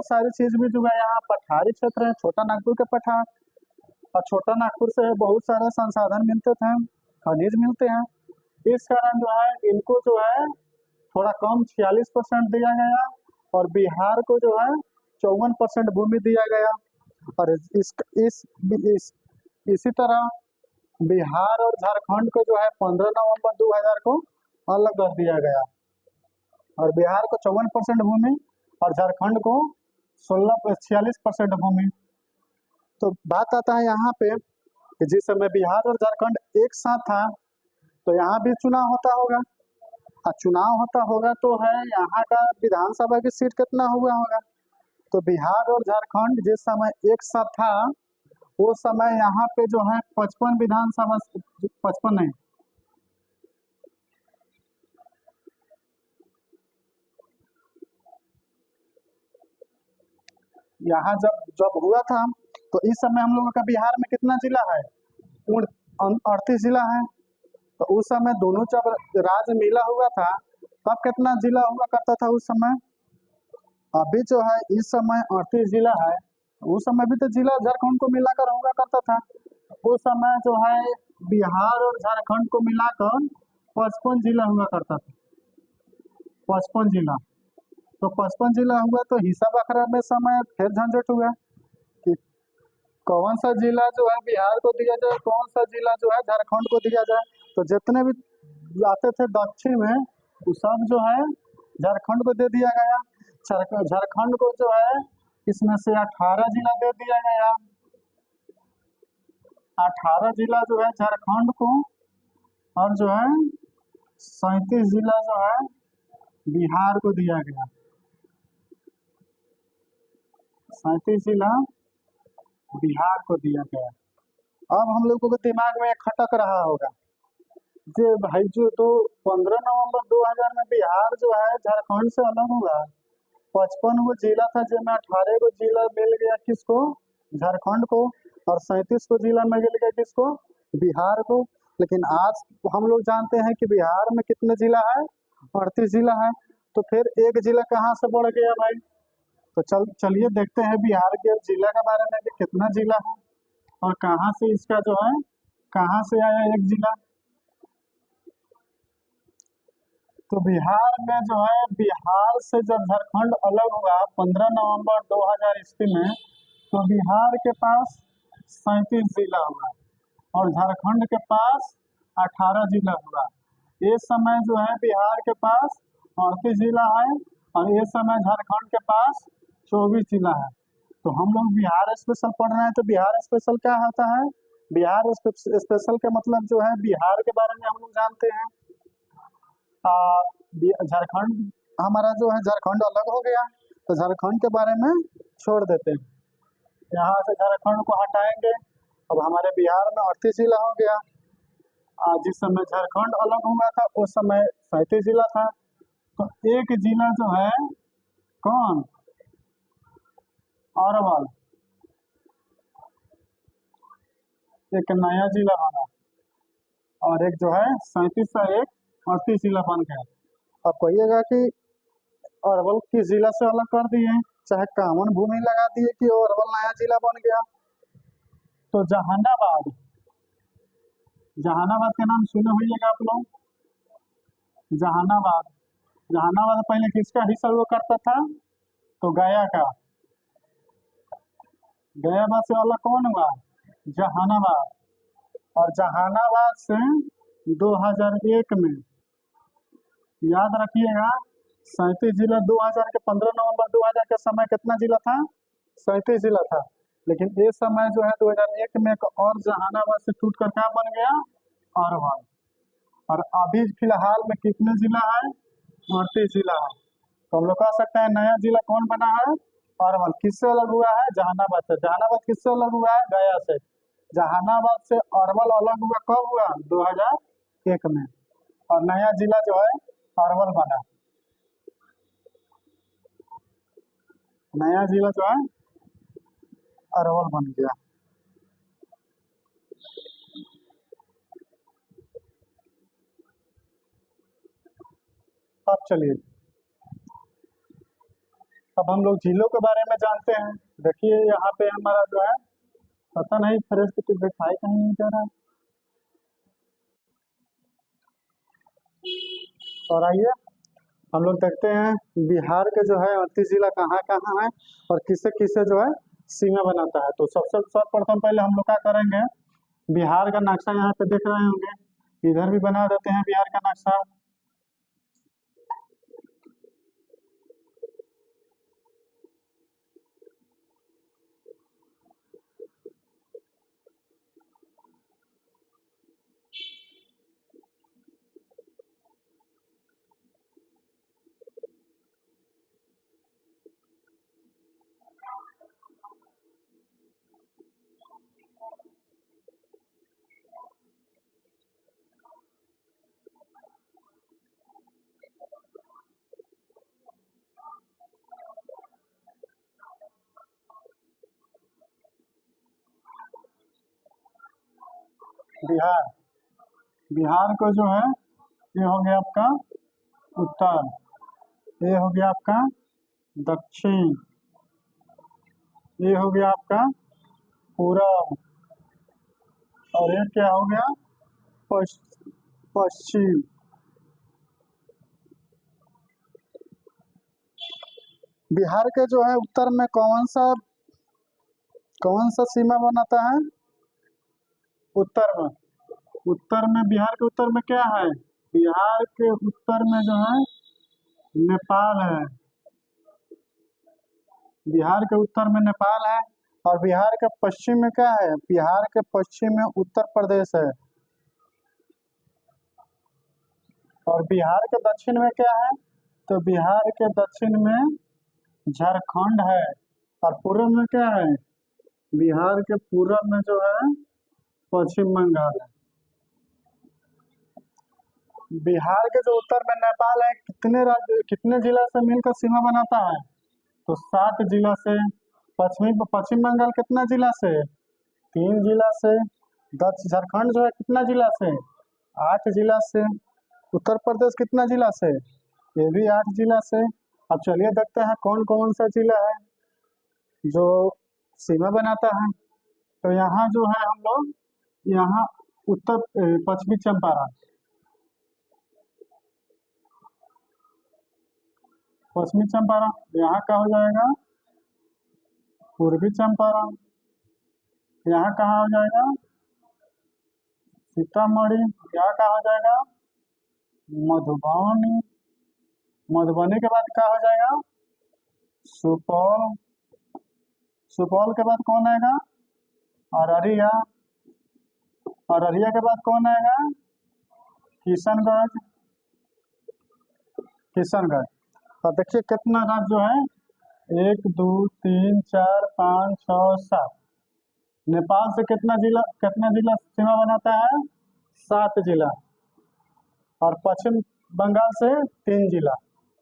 सारी चीज भी जो है। यहाँ पठारी क्षेत्र है, छोटा नागपुर के पठार, और छोटा नागपुर से बहुत सारे संसाधन मिलते थे, खनिज मिलते हैं। इस कारण जो है इनको जो है थोड़ा कम 46% दिया गया। और बिहार को जो है 54% भूमि दिया गया। और इसी तरह बिहार और झारखंड को जो है 15 नवंबर 2000 को अलग कर दिया गया। और बिहार को 54% भूमि और झारखंड को 46% भूमि। तो बात आता है यहाँ पे कि जिस समय बिहार और झारखंड एक साथ था तो यहाँ भी चुनाव होता होगा। और चुनाव होता होगा तो है यहाँ का विधानसभा की सीट कितना हुआ होगा? तो बिहार और झारखंड जिस समय एक साथ था वो समय यहाँ पे जो है 55 विधानसभा, 55 नहीं, यहाँ जब जब हुआ था तो इस समय हम लोगों का बिहार में कितना जिला है? 38 जिला है। तो उस समय दोनों जब राज्य मिला हुआ था तब कितना जिला हुआ करता था उस समय? अभी जो है इस समय 38 जिला है। उस समय भी तो जिला झारखंड को मिलाकर हुआ करता था। उस समय जो है बिहार और झारखंड को मिलाकर 55 जिला हुआ करता था। 55 जिला। तो 55 जिला हुआ तो हिसाब आखिर में समय फिर झंझट हुआ कि कौन सा जिला जो है बिहार को दिया जाए, कौन सा जिला जो है झारखंड को दिया जाए। तो जितने भी आते थे दक्षिण में वो सब जो है झारखंड को दे दिया गया। झारखंड को जो है इसमें से 18 जिला दे दिया गया। 18 जिला जो है झारखंड को, और जो है 37 जिला जो है बिहार को दिया गया। 37 जिला बिहार को दिया गया। अब हम लोगों के दिमाग में खटक रहा होगा जो भाई जो तो 15 नवंबर 2000 में बिहार जो है झारखंड से अलग हुआ। 55 गो जिला था जिसमें 18 गो जिला मिल गया किसको? झारखंड को। और 37 को जिला मिल गया किसको? बिहार को। लेकिन आज हम लोग जानते हैं कि बिहार में कितने जिला है? 38 जिला है। तो फिर एक जिला कहाँ से बढ़ गया भाई? तो चलिए देखते हैं बिहार के जिला के बारे में कि कितना जिला है और कहाँ से इसका जो है कहाँ से आया एक जिला। तो बिहार में जो है बिहार से जब झारखंड अलग हुआ 15 नवंबर 2000 ईस्वी में, तो बिहार के पास 37 जिला हुआ और झारखंड के पास 18 जिला हुआ। इस समय जो है बिहार के पास 38 जिला है और इस समय झारखंड के पास 24 जिला है। तो हम लोग बिहार स्पेशल पढ़ रहे हैं, तो बिहार स्पेशल क्या होता है? बिहार स्पेशल का मतलब जो है बिहार के बारे में हम लोग जानते हैं। झारखंड हमारा जो है झारखंड अलग हो गया, तो झारखंड के बारे में छोड़ देते हैं। यहाँ से झारखंड को हटाएंगे। अब हमारे बिहार में 38 जिला हो गया। जिस समय झारखंड अलग हुआ था उस समय 37 जिला था। तो एक जिला जो है कौन? अरवल। एक नया जिला बना और एक जो है 37 का एक 38 जिला बन गया। अब कहिएगा कि अरवल किस जिला से अलग कर दिए, चाहे कामन भूमि लगा दिए कि अरवल नया जिला बन गया। तो जहानाबाद, जहानाबाद के नाम सुने होइएगा आप लोग। जहानाबाद, जहानाबाद पहले किसका हिस्सा हुआ करता था? तो गया का। गयाबाद से अलग कौन हुआ? जहानाबाद। और जहानाबाद से 2001 में, याद रखिएगा, 37 जिला 2000 के 15 नवंबर 2000 के समय कितना जिला था? 37 जिला था। लेकिन इस समय जो है 2001 में एक और जहानाबाद से टूट कर क्या बन गया? अरवल। और अभी फिलहाल में कितने जिला है? 38 जिला है। तो हम लोग कह सकते हैं नया जिला कौन बना है? अरवल। किससे अलग हुआ है? जहानाबाद से। जहानाबाद किससे अलग हुआ है? गया से। जहानाबाद से अरवल अलग हुआ कब हुआ? 2001 में। और नया जिला जो है अरवल बना। नया जिला जो है अरवल बन गया। अब चलिए, अब हम लोग झीलों के बारे में जानते हैं। देखिए यहाँ पे हमारा जो है, पता नहीं फ्रेश कुछ दिखाई कहीं नहीं दे रहा है। और आइए हम लोग देखते हैं बिहार के जो है 38 जिला कहाँ कहाँ है और किससे किससे जो है सीमा बनाता है। तो सबसे सर्वप्रथम पहले हम लोग क्या करेंगे, बिहार का नक्शा यहाँ पे देख रहे होंगे, इधर भी बना देते हैं बिहार का नक्शा। बिहार। बिहार को जो है, ये हो गया आपका उत्तर, ये हो गया आपका दक्षिण, ये हो गया आपका पूरब, और ये क्या हो गया पश्चिम। बिहार के जो है उत्तर में कौन सा सीमा बनाता है? उत्तर में, उत्तर में बिहार के उत्तर में क्या है? बिहार के उत्तर में जो है नेपाल है। बिहार के उत्तर में नेपाल है। और बिहार के पश्चिम में क्या है? बिहार के पश्चिम में उत्तर प्रदेश है। और बिहार के दक्षिण में क्या है? तो बिहार के दक्षिण में झारखंड है। और पूर्व में क्या है? बिहार के पूर्व में जो है पश्चिम बंगाल है। बिहार के जो उत्तर में नेपाल है, कितने जिला से मिलकर सीमा बनाता है? तो 7 जिला से। पश्चिम बंगाल कितना जिला से? 3 जिला से। दक्षिण झारखंड जो है कितना जिला से? 8 जिला से। उत्तर प्रदेश कितना जिला से? ये भी 8 जिला से। अब चलिए देखते हैं कौन कौन सा जिला है जो सीमा बनाता है। तो यहाँ जो है हम लोग, यहाँ पश्चिमी चंपारण, पश्चिमी चंपारण यहाँ का हो जाएगा। पूर्वी चंपारण यहाँ कहाँ हो जाएगा? सीतामढ़ी यहाँ कहाँ हो जाएगा? मधुबनी। मधुबनी के बाद क्या हो जाएगा? सुपौल। सुपौल के बाद कौन आएगा? अररिया। अररिया के बाद कौन आएगा? किशनगंज। किशनगंज। और देखिए कितना राज्य जो है, 1 2 3 4 5 6 7। नेपाल से कितना जिला सीमा बनाता है? 7 जिला। और पश्चिम बंगाल से 3 जिला।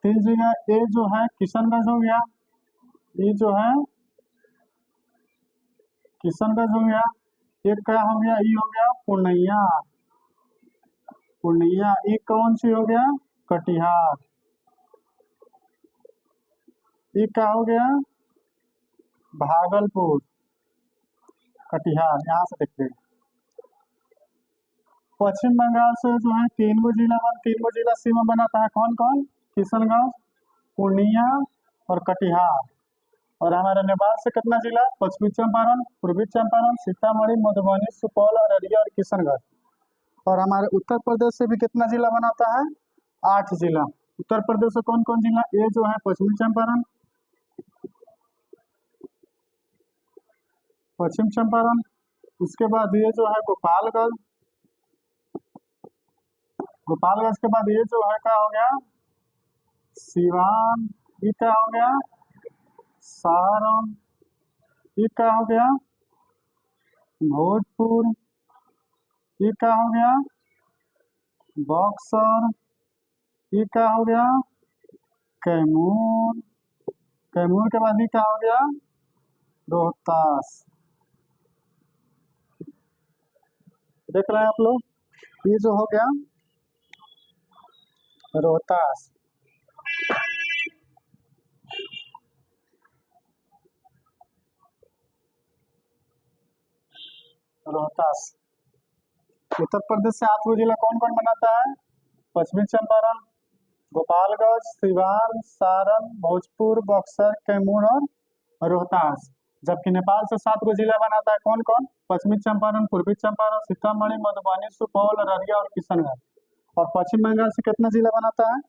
3 जिला, ये जो है किशनगंज हो गया, ये जो है किशनगंज हो गया। ये क्या हो गया? ये हो गया पूर्णिया। पूर्णिया। ये कौन सी हो गया? कटिहार। ये क्या हो गया? भागलपुर। कटिहार। यहाँ से देखते हैं पश्चिम बंगाल से जो है 3 गो जिला सीमा बनाता है। कौन कौन? किशनगंज, पूर्णिया और कटिहार। और हमारे नेपाल से कितना जिला? पश्चिमी चंपारण, पूर्वी चंपारण, सीतामढ़ी, मधुबनी, सुपौल, अररिया और किशनगंज। और हमारे उत्तर प्रदेश से भी कितना जिला बनाता है? 8 जिला। उत्तर प्रदेश से कौन कौन जिला? ये जो है पश्चिमी चंपारण, पश्चिम चंपारण, उसके बाद ये जो है गोपालगंज। गोपालगंज के बाद ये जो है क्या हो गया? सिवान। ये क्या हो गया? सारण। ये क्या हो गया? भोजपुर। ये क्या हो गया? बक्सर। ये क्या हो गया? कैमूर। कैमूर के बाद ये क्या हो गया? रोहतास। देख रहे हैं आप लोग, ये जो हो गया रोहतास। रोहतास। उत्तर प्रदेश से 8 जिला कौन कौन बनाता है? पश्चिमी चंपारण, गोपालगंज, सिवान, सारण, भोजपुर, बक्सर, कैमूर और रोहतास। जबकि नेपाल से 7 जिला बनाता है। कौन कौन? पश्चिमी चंपारण, पूर्वी चंपारण, सीतामढ़ी, मधुबनी, सुपौल, अररिया और किशनगंज। और पश्चिम बंगाल से कितना जिला बनाता है?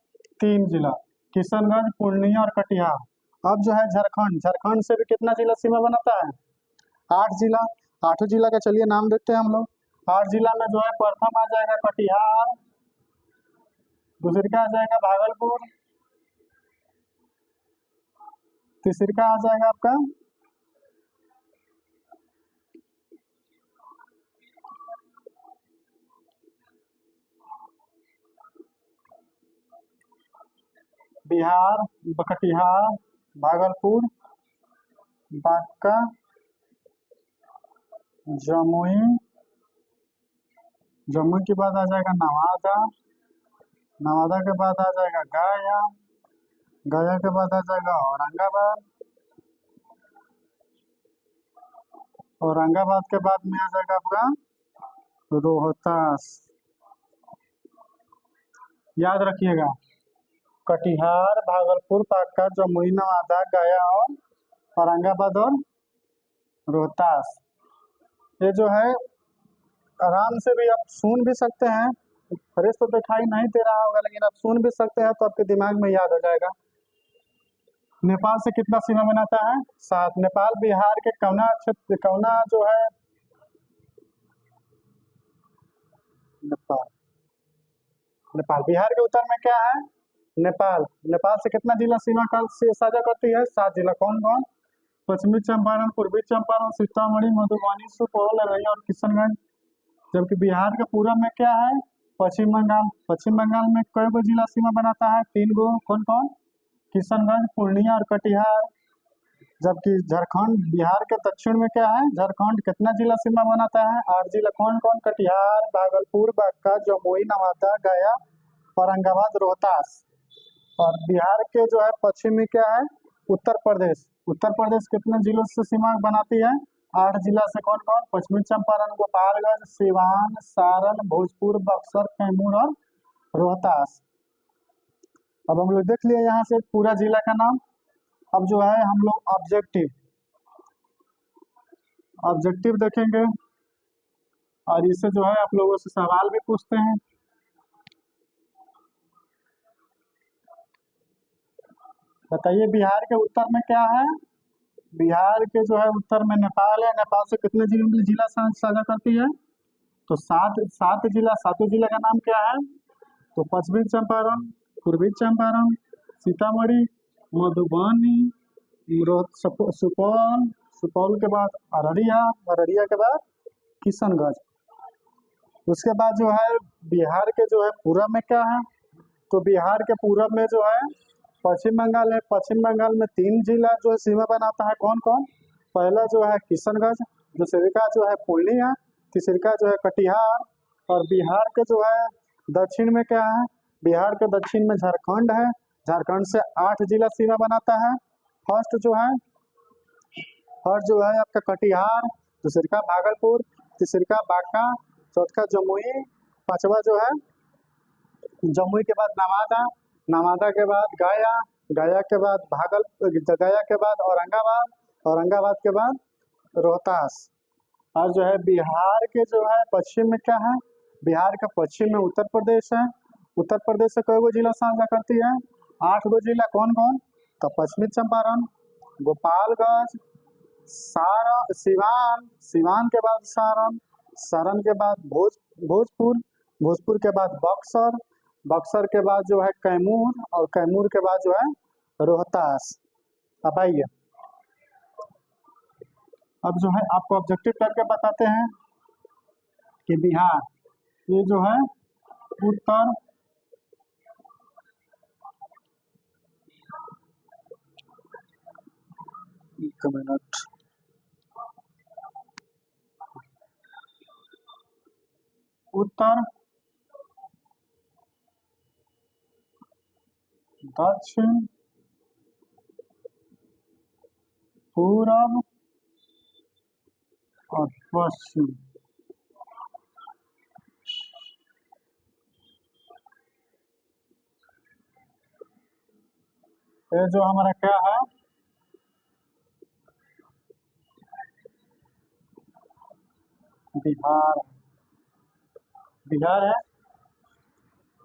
3 जिला, किशनगंज, पूर्णिया और कटिहार। अब जो है झारखंड, झारखंड से भी कितना जिला सीमा बनाता है? 8 जिला। 8 जिला का चलिए नाम देखते हैं हम लोग। 8 जिला में जो है प्रथम आ जाएगा कटिहार, दूसरी का आ जाएगा भागलपुर, तीसरी का आ जाएगा आपका बिहार, कटिहार, भागलपुर, बांका, जमुई जम्मू के बाद आ जाएगा नवादा, नवादा के बाद आ जाएगा गया, गया के बाद आ जाएगा औरंगाबाद, औरंगाबाद के बाद में आ जाएगा आपका रोहतास। याद रखिएगा, कटिहार, भागलपुर, बांका, जमुई, नवादा, गया और औरंगाबाद और रोहतास। ये जो है आराम से भी आप सुन भी सकते हैं, फ्रेश तो दिखाई नहीं दे रहा होगा लेकिन आप सुन भी सकते हैं तो आपके दिमाग में याद हो जाएगा। नेपाल से कितना सीमा बनाता है? 7। नेपाल बिहार के कौना क्षेत्र, कौना जो है नेपाल, नेपाल बिहार के उत्तर में क्या है? नेपाल। नेपाल से कितना जिला सीमा का से साझा करती है? 7 जिला। कौन कौन? पश्चिमी चंपारण, पूर्वी चंपारण, सीतामढ़ी, मधुबनी, सुपौल, अररिया और किशनगंज। जबकि बिहार के पूरब में क्या है? पश्चिम बंगाल। पश्चिम बंगाल में कई गो जिला सीमा बनाता है? 3 गो। कौन कौन? किशनगंज, पूर्णिया और कटिहार। जबकि झारखंड बिहार के दक्षिण में क्या है? झारखंड कितना जिला सीमा बनाता है? 8 जिला। कौन कौन? कटिहार, भागलपुर, बांका, जमुई, नवादा, गया, औरंगाबाद, रोहतास। और बिहार के जो है पश्चिम में क्या है? उत्तर प्रदेश। उत्तर प्रदेश कितने जिलों से सीमा बनाती है? 8 जिला से। कौन कौन? पश्चिमी चंपारण, गोपालगंज, सिवान, सारण, भोजपुर, बक्सर, कैमूर और रोहतास। अब हम लोग देख लिए यहाँ से पूरा जिला का नाम। अब जो है हम लोग ऑब्जेक्टिव, ऑब्जेक्टिव देखेंगे और इससे जो है आप लोगों से सवाल भी पूछते हैं। बताइए बिहार के उत्तर में क्या है? बिहार के जो है उत्तर में नेपाल है। नेपाल से कितने जिला साझा करती है? तो 7 जिला। 7 जिला का नाम क्या है? तो पश्चिमी चंपारण, पूर्वी चंपारण, सीतामढ़ी, मधुबनी, सुपौल, सुपौल के बाद अररिया, अररिया के बाद किशनगंज। उसके बाद जो है बिहार के जो है पूरब में क्या है? तो बिहार के पूरब में जो है पश्चिम बंगाल है। पश्चिम बंगाल में 3 जिला जो है सीमा बनाता है। कौन कौन? पहला जो है किशनगंज, दूसरे का जो है पूर्णिया, तीसरे का जो है कटिहार। और बिहार के जो है दक्षिण में क्या है? बिहार के दक्षिण में झारखंड है। झारखंड से 8 जिला सीमा बनाता है। फर्स्ट जो है आपका कटिहार, दूसरे का भागलपुर, तीसरे का बांका, चौथा जमुई, पांचवा जो है जमुई के बाद नवादा, नवादा के बाद गया, गया के बाद गया के बाद औरंगाबाद, औरंगाबाद के बाद रोहतास। और जो है बिहार के जो है पश्चिम में क्या है? बिहार का पश्चिम में उत्तर प्रदेश है। उत्तर प्रदेश से कई गो जिला साझा करती है? 8 गो जिला। कौन कौन? तो पश्चिमी चंपारण, गोपालगंज, सिवान, सिवान के बाद सारण, सारण के बाद भोजपुर, भोजपुर के बाद बक्सर, बक्सर के बाद जो है कैमूर और कैमूर के बाद जो है रोहतास। अब आइए, अब जो है आपको ऑब्जेक्टिव करके बताते हैं कि बिहार ये जो है उत्तर, एक मिनट, उत्तर, दक्षिण, पूरब और पश्चिम। ये जो हमारा क्या है? बिहार, बिहार है।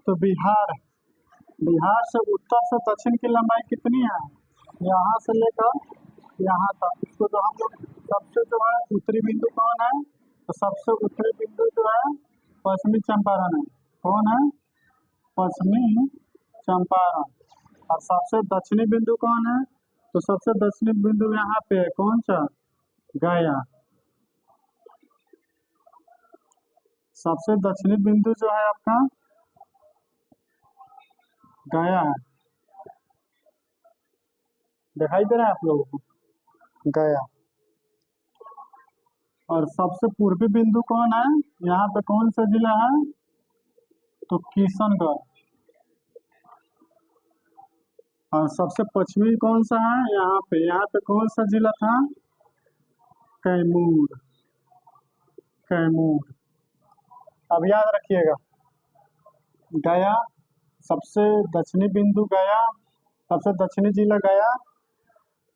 तो बिहार से उत्तर से दक्षिण की लंबाई कितनी है? यहाँ से लेकर यहाँ तक। इसको जो हम लोग सबसे जो है उत्तरी बिंदु कौन है? तो सबसे उत्तरी बिंदु जो है पश्चिमी चंपारण है। कौन है? पश्चिमी चंपारण। और सबसे दक्षिणी बिंदु कौन है? तो सबसे दक्षिणी बिंदु यहाँ पे है। कौन सा? गया। सबसे दक्षिणी बिंदु जो है आपका गया है। दिखाई दे रहा है आप लोगों को? गया। और सबसे पूर्वी बिंदु कौन है? यहाँ पे कौन सा जिला है? तो किशनगढ़। और सबसे पश्चिमी कौन सा है? यहाँ पे कौन सा जिला था? कैमूर। कैमूर। अब याद रखिएगा, गया सबसे दक्षिणी बिंदु गया, सबसे दक्षिणी जिला गया,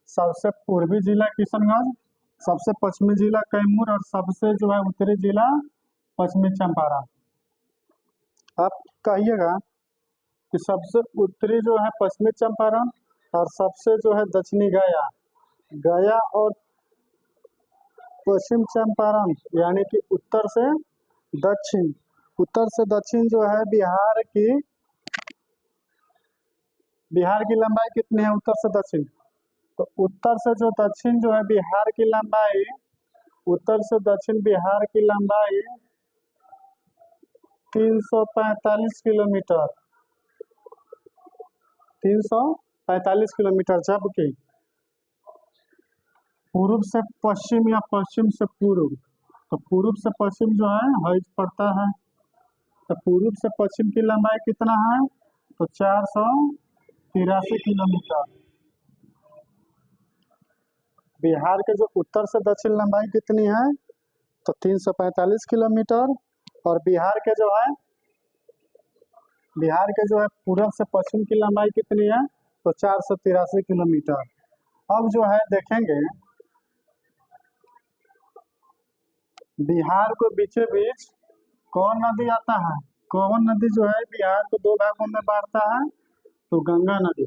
सबसे पूर्वी जिला किशनगंज, सबसे पश्चिमी जिला कैमूर और सबसे जो है उत्तरी जिला पश्चिमी चंपारण। आप कहिएगा कि सबसे उत्तरी जो है पश्चिमी चंपारण और सबसे जो है दक्षिणी गया। गया और पश्चिम चंपारण यानी कि उत्तर से दक्षिण। उत्तर से दक्षिण जो है बिहार की लंबाई कितनी है उत्तर से दक्षिण? तो उत्तर से जो दक्षिण जो है बिहार की लंबाई, उत्तर से दक्षिण बिहार की लंबाई 345 किलोमीटर। 345 किलोमीटर। जबकि पूर्व से पश्चिम या पश्चिम से पूर्व, तो पूर्व से पश्चिम जो है हज पड़ता है। तो पूर्व से पश्चिम की लंबाई कितना है? तो 483 किलोमीटर। बिहार के जो उत्तर से दक्षिण लंबाई कितनी है? तो 345 किलोमीटर। और बिहार के जो है पूर्व से पश्चिम की लंबाई कितनी है? तो 483 किलोमीटर। अब जो है देखेंगे, बिहार को बीचे बीच कौन नदी आता है? कौन नदी जो है बिहार को दो भागों में बांटता है? तो गंगा नदी।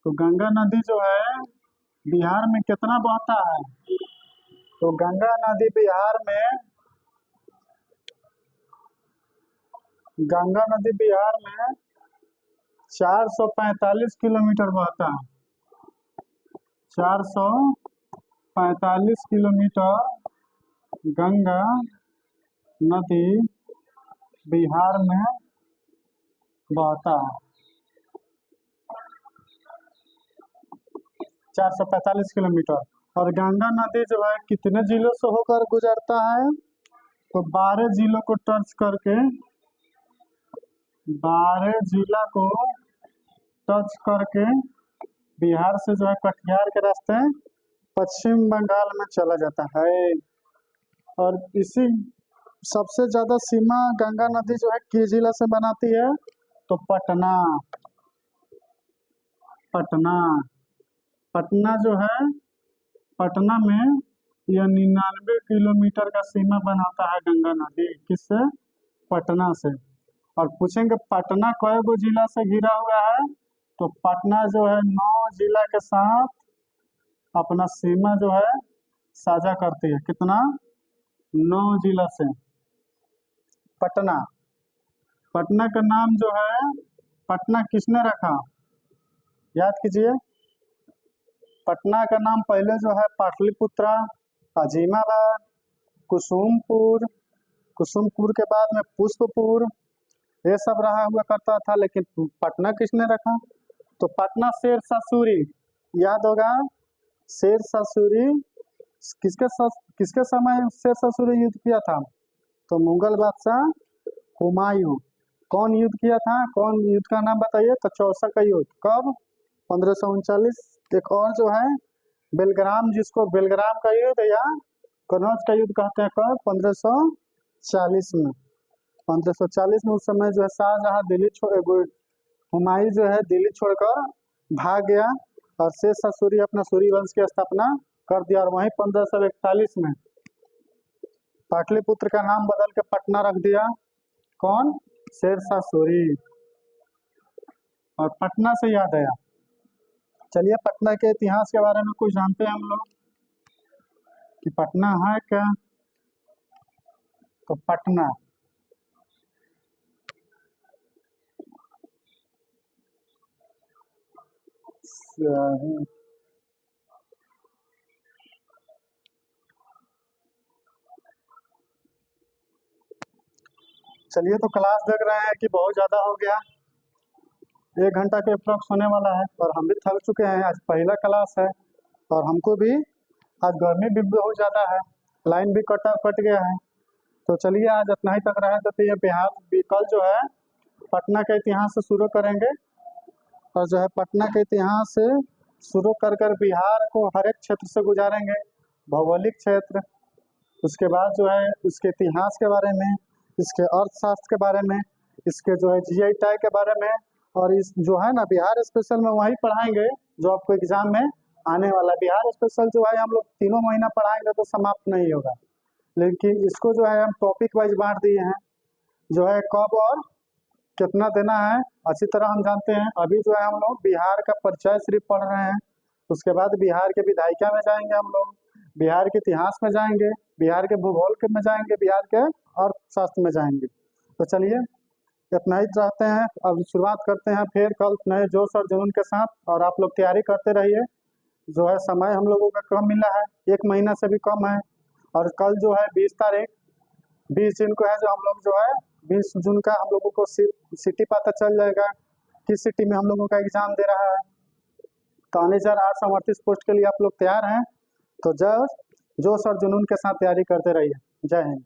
तो गंगा नदी जो है बिहार में कितना बहता है? तो गंगा नदी बिहार में 445 किलोमीटर बहता है। 445 किलोमीटर गंगा नदी बिहार में बहता है। 445 किलोमीटर। और गंगा नदी जो है कितने जिलों से होकर गुजरता है? तो 12 जिलों को टच करके, 12 जिला को टच करके बिहार से जो है कटिहार के रास्ते पश्चिम बंगाल में चला जाता है। और इसी सबसे ज्यादा सीमा गंगा नदी जो है किस जिला से बनाती है? तो पटना। पटना। पटना जो है, पटना में यह 99 किलोमीटर का सीमा बनाता है गंगा नदी। किससे? पटना से। और पूछेंगे पटना कई गो जिला से घिरा हुआ है? तो पटना जो है 9 जिला के साथ अपना सीमा जो है साझा करती है। कितना? 9 जिला से। पटना। पटना का नाम जो है, पटना किसने रखा? याद कीजिए। पटना का नाम पहले जो है पाटलिपुत्रा, अजीमाबाद, कुसुमपुर, कुसुमपुर के बाद में पुष्पपुर, ये सब रहा हुआ करता था। लेकिन पटना किसने रखा? तो पटना शेरशाह सूरी, याद होगा। शेरशाह सूरी किसके समय शेरशाह सूरी युद्ध किया था? तो मुगल बादशाह हुमायूं। कौन युद्ध किया था? कौन युद्ध का नाम बताइए? तो चौसा का युद्ध। कब? 1539। एक और जो है बेलग्राम, जिसको बेलग्राम का युद्ध या कनौज का युद्ध कहते हैं। कब? 1540 में। 1540 में उस समय जो है शाहजहां हुमायूं जो है दिल्ली छोड़कर भाग गया और शेरशाह सूरी अपना सूरी वंश की स्थापना कर दिया। और वहीं 1541 में पाटलिपुत्र का नाम बदल के पटना रख दिया। कौन? शेरशाह सूरी। और पटना से याद आया, चलिए पटना के इतिहास के बारे में कुछ जानते हैं हम लोग कि पटना है क्या। तो पटना चलिए, तो क्लास देख रहे हैं कि बहुत ज़्यादा हो गया, 1 घंटा के अप्रॉक्स होने वाला है और हम भी थक चुके हैं। आज पहला क्लास है और हमको भी आज गर्मी भी बहुत ज़्यादा है। लाइन भी कट गया है। तो चलिए आज इतना ही तक रहा, तो ये बिहार कल जो है पटना के इतिहास से शुरू करेंगे, और जो है पटना के इतिहास से शुरू कर बिहार को हर एक क्षेत्र से गुजारेंगे, भौगोलिक क्षेत्र, उसके बाद जो है इसके इतिहास के बारे में, इसके अर्थशास्त्र के बारे में, इसके जो है जीआई टैग के बारे में, और इस जो है ना बिहार स्पेशल में वही पढ़ाएंगे जो आपको एग्जाम में आने वाला है। बिहार स्पेशल जो है हम लोग 3 महीना पढ़ाएंगे तो समाप्त नहीं होगा, लेकिन इसको जो है हम टॉपिक वाइज बांट दिए हैं, जो है कब और कितना देना है अच्छी तरह हम जानते हैं। अभी जो है हम लोग बिहार का परिचय सिर्फ पढ़ रहे हैं, उसके बाद बिहार के विधायिका में जाएंगे, हम लोग बिहार के इतिहास में जाएंगे, बिहार के भूगोल के में जाएंगे, बिहार के अर्थशास्त्र में जाएंगे। तो चलिए इतना ही चाहते हैं, अब शुरुआत करते हैं फिर कल नए जोश और जुनून के साथ, और आप लोग तैयारी करते रहिए। जो है समय हम लोगों का कम मिला है, 1 महीना से भी कम है, और कल जो है 20 तारीख 20 जून को है, जो हम लोग जो है 20 जून का हम लोगों को सिटी पता चल जाएगा किस सिटी में हम लोगों का एग्जाम दे रहा है। तो आने 838 पोस्ट के लिए आप लोग तैयार हैं, तो जोश और जुनून के साथ तैयारी करते रहिए। जय हिंद।